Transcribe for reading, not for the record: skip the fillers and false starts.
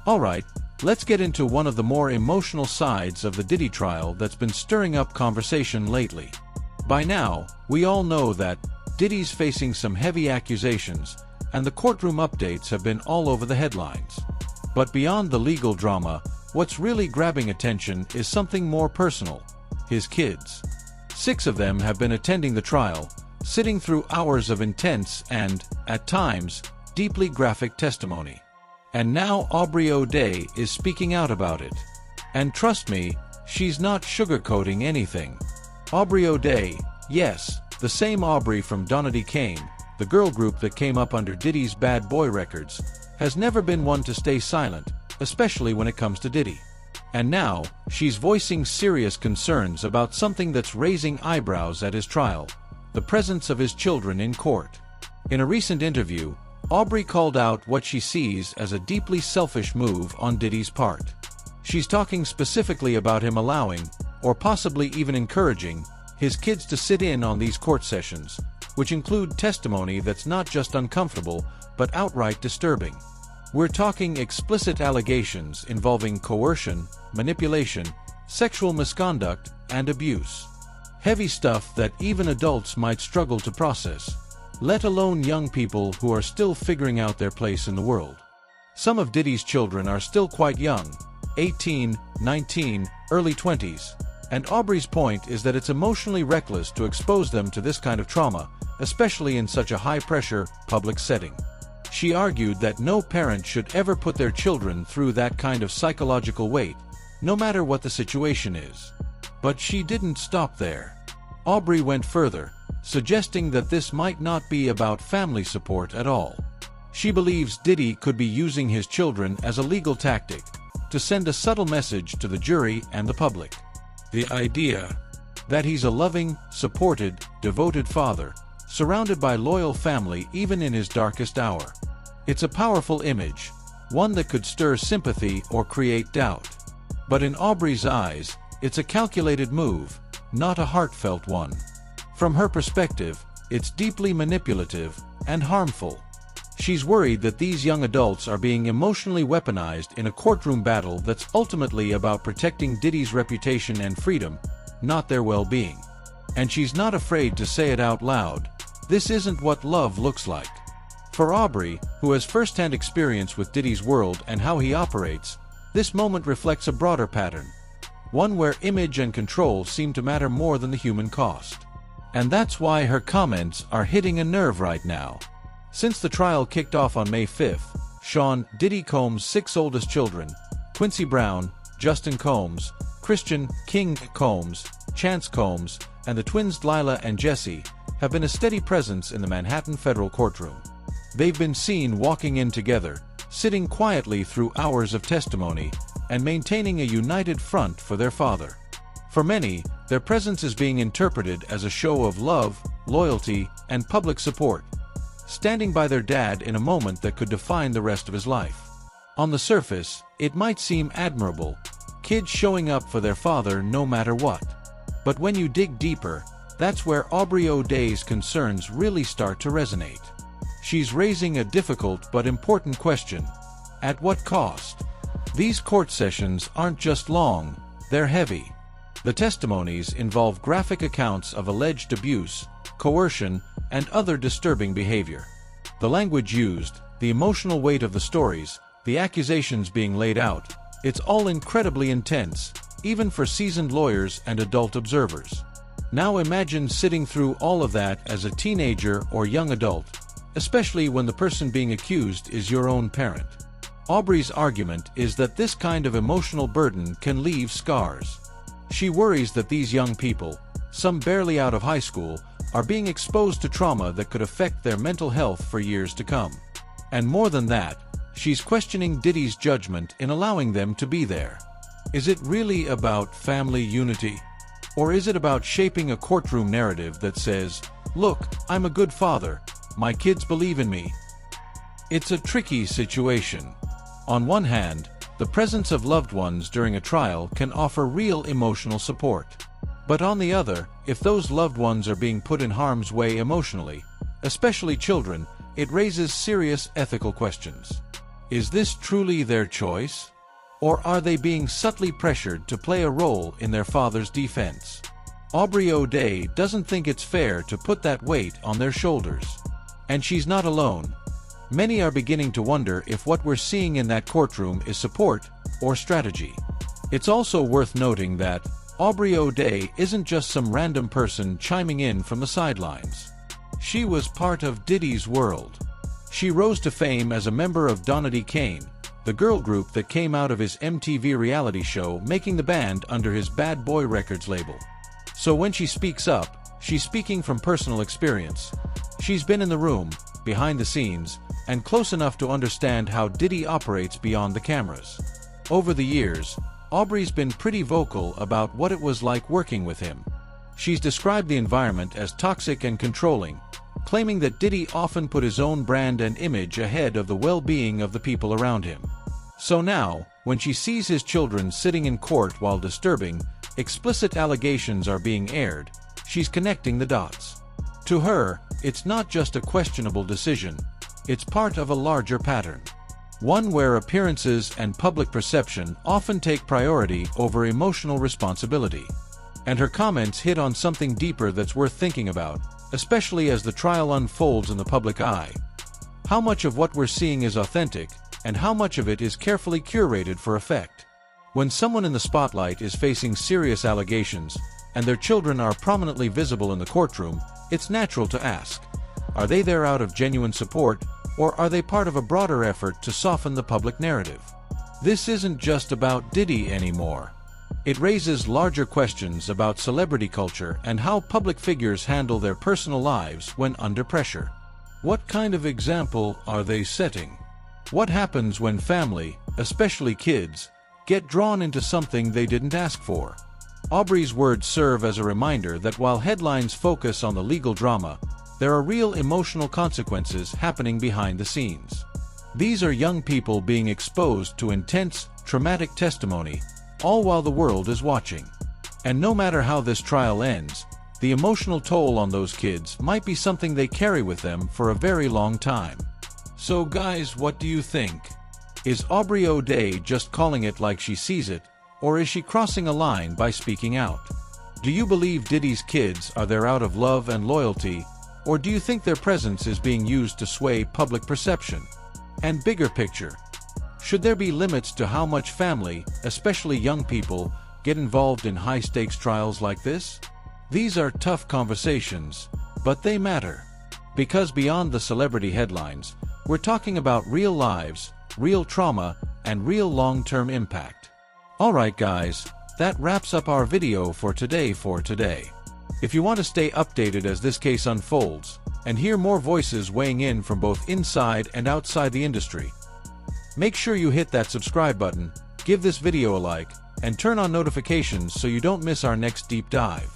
Alright, let's get into one of the more emotional sides of the Diddy trial that's been stirring up conversation lately. By now, we all know that Diddy's facing some heavy accusations, and the courtroom updates have been all over the headlines. But beyond the legal drama, what's really grabbing attention is something more personal: his kids. 6 of them have been attending the trial, sitting through hours of intense and, at times, deeply graphic testimony. And now Aubrey O'Day is speaking out about it. And trust me, she's not sugarcoating anything. Aubrey O'Day, yes, the same Aubrey from Danity Kane, the girl group that came up under Diddy's bad boy records, has never been one to stay silent, especially when it comes to Diddy. And now, she's voicing serious concerns about something that's raising eyebrows at his trial: the presence of his children in court. In a recent interview, Aubrey called out what she sees as a deeply selfish move on Diddy's part. She's talking specifically about him allowing, or possibly even encouraging, his kids to sit in on these court sessions, which include testimony that's not just uncomfortable, but outright disturbing. We're talking explicit allegations involving coercion, manipulation, sexual misconduct, and abuse. Heavy stuff that even adults might struggle to process, let alone young people who are still figuring out their place in the world. Some of Diddy's children are still quite young, 18, 19, early 20s, and Aubrey's point is that it's emotionally reckless to expose them to this kind of trauma, especially in such a high-pressure, public setting. She argued that no parent should ever put their children through that kind of psychological weight, no matter what the situation is. But she didn't stop there. Aubrey went further, suggesting that this might not be about family support at all. She believes Diddy could be using his children as a legal tactic to send a subtle message to the jury and the public. The idea that he's a loving, supported, devoted father, surrounded by loyal family even in his darkest hour. It's a powerful image, one that could stir sympathy or create doubt. But in Aubrey's eyes, it's a calculated move, not a heartfelt one. From her perspective, it's deeply manipulative and harmful. She's worried that these young adults are being emotionally weaponized in a courtroom battle that's ultimately about protecting Diddy's reputation and freedom, not their well-being. And she's not afraid to say it out loud: this isn't what love looks like. For Aubrey, who has first-hand experience with Diddy's world and how he operates, this moment reflects a broader pattern, one where image and control seem to matter more than the human cost. And that's why her comments are hitting a nerve right now. Since the trial kicked off on May 5th, Sean Diddy Combs' 6 oldest children, Quincy Brown, Justin Combs, Christian King Combs, Chance Combs, and the twins Delilah and Jesse, have been a steady presence in the Manhattan federal courtroom. They've been seen walking in together, sitting quietly through hours of testimony, and maintaining a united front for their father. For many, their presence is being interpreted as a show of love, loyalty, and public support, standing by their dad in a moment that could define the rest of his life. On the surface, it might seem admirable, kids showing up for their father no matter what. But when you dig deeper, that's where Aubrey O'Day's concerns really start to resonate. She's raising a difficult but important question: at what cost? These court sessions aren't just long, they're heavy. The testimonies involve graphic accounts of alleged abuse, coercion, and other disturbing behavior. The language used, the emotional weight of the stories, the accusations being laid out, it's all incredibly intense, even for seasoned lawyers and adult observers. Now imagine sitting through all of that as a teenager or young adult, especially when the person being accused is your own parent. Aubrey's argument is that this kind of emotional burden can leave scars. She worries that these young people, some barely out of high school, are being exposed to trauma that could affect their mental health for years to come. And more than that, she's questioning Diddy's judgment in allowing them to be there. Is it really about family unity? Or is it about shaping a courtroom narrative that says, "Look, I'm a good father, my kids believe in me"? It's a tricky situation. On one hand, the presence of loved ones during a trial can offer real emotional support. But on the other, if those loved ones are being put in harm's way emotionally, especially children, it raises serious ethical questions. Is this truly their choice? Or are they being subtly pressured to play a role in their father's defense? Aubrey O'Day doesn't think it's fair to put that weight on their shoulders. And she's not alone. Many are beginning to wonder if what we're seeing in that courtroom is support or strategy. It's also worth noting that Aubrey O'Day isn't just some random person chiming in from the sidelines. She was part of Diddy's world. She rose to fame as a member of Danity Kane, the girl group that came out of his MTV reality show, making the band under his Bad Boy Records label. So when she speaks up, she's speaking from personal experience. She's been in the room, behind the scenes, and close enough to understand how Diddy operates beyond the cameras. Over the years, Aubrey's been pretty vocal about what it was like working with him. She's described the environment as toxic and controlling, claiming that Diddy often put his own brand and image ahead of the well-being of the people around him. So now, when she sees his children sitting in court while disturbing, explicit allegations are being aired, she's connecting the dots. To her, it's not just a questionable decision, it's part of a larger pattern. One where appearances and public perception often take priority over emotional responsibility. And her comments hit on something deeper that's worth thinking about, especially as the trial unfolds in the public eye. How much of what we're seeing is authentic, and how much of it is carefully curated for effect? When someone in the spotlight is facing serious allegations, and their children are prominently visible in the courtroom, it's natural to ask, are they there out of genuine support, or are they part of a broader effort to soften the public narrative? This isn't just about Diddy anymore. It raises larger questions about celebrity culture and how public figures handle their personal lives when under pressure. What kind of example are they setting? What happens when family, especially kids, get drawn into something they didn't ask for? Aubrey's words serve as a reminder that while headlines focus on the legal drama, there are real emotional consequences happening behind the scenes. These are young people being exposed to intense, traumatic testimony, all while the world is watching. And no matter how this trial ends, the emotional toll on those kids might be something they carry with them for a very long time. So guys, what do you think? Is Aubrey O'Day just calling it like she sees it, or is she crossing a line by speaking out? Do you believe Diddy's kids are there out of love and loyalty, or do you think their presence is being used to sway public perception? And bigger picture, should there be limits to how much family, especially young people, get involved in high-stakes trials like this? These are tough conversations, but they matter. Because beyond the celebrity headlines, we're talking about real lives, real trauma, and real long-term impact. Alright guys, that wraps up our video for today. If you want to stay updated as this case unfolds, and hear more voices weighing in from both inside and outside the industry, make sure you hit that subscribe button, give this video a like, and turn on notifications so you don't miss our next deep dive.